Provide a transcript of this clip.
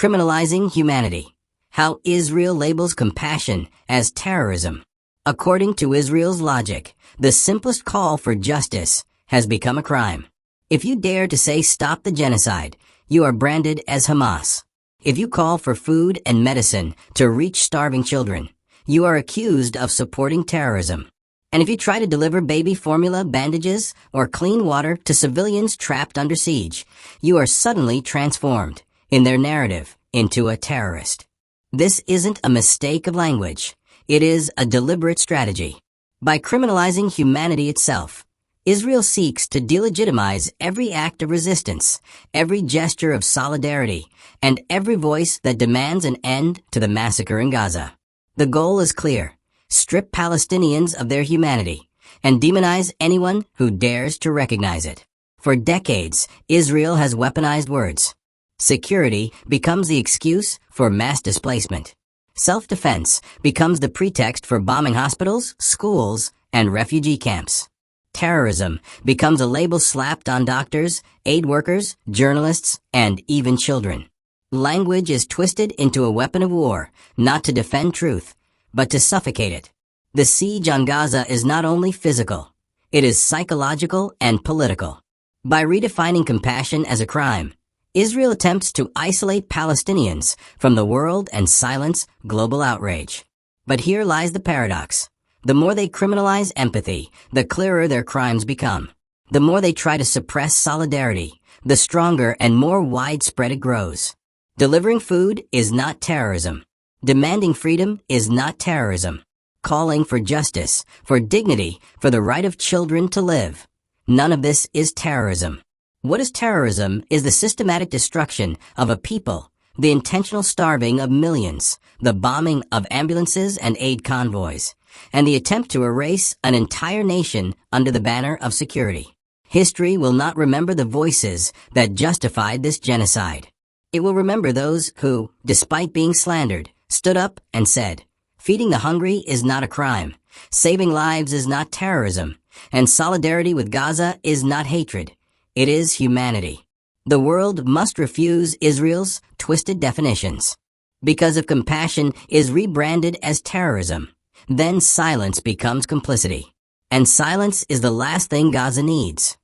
Criminalizing humanity. How Israel labels compassion as terrorism. According to Israel's logic, the simplest call for justice has become a crime. If you dare to say stop the genocide, you are branded as Hamas. If you call for food and medicine to reach starving children, you are accused of supporting terrorism. And if you try to deliver baby formula, bandages, or clean water to civilians trapped under siege, you are suddenly transformed, in their narrative, into a terrorist. This isn't a mistake of language. It is a deliberate strategy. By criminalizing humanity itself, Israel seeks to delegitimize every act of resistance, every gesture of solidarity, and every voice that demands an end to the massacre in Gaza. The goal is clear: strip Palestinians of their humanity and demonize anyone who dares to recognize it. For decades, Israel has weaponized words. Security becomes the excuse for mass displacement. Self-defense becomes the pretext for bombing hospitals, schools, and refugee camps. Terrorism becomes a label slapped on doctors, aid workers, journalists, and even children. Language is twisted into a weapon of war, not to defend truth, but to suffocate it. The siege on Gaza is not only physical, it is psychological and political. By redefining compassion as a crime, Israel attempts to isolate Palestinians from the world and silence global outrage. But here lies the paradox. The more they criminalize empathy, the clearer their crimes become. The more they try to suppress solidarity, the stronger and more widespread it grows. Delivering food is not terrorism. Demanding freedom is not terrorism. Calling for justice, for dignity, for the right of children to live. None of this is terrorism. What is terrorism is the systematic destruction of a people, the intentional starving of millions, the bombing of ambulances and aid convoys, and the attempt to erase an entire nation under the banner of security. History will not remember the voices that justified this genocide. It will remember those who, despite being slandered, stood up and said, "Feeding the hungry is not a crime, saving lives is not terrorism, and solidarity with Gaza is not hatred. It is humanity." The world must refuse Israel's twisted definitions. Because if compassion is rebranded as terrorism, then silence becomes complicity. And silence is the last thing Gaza needs.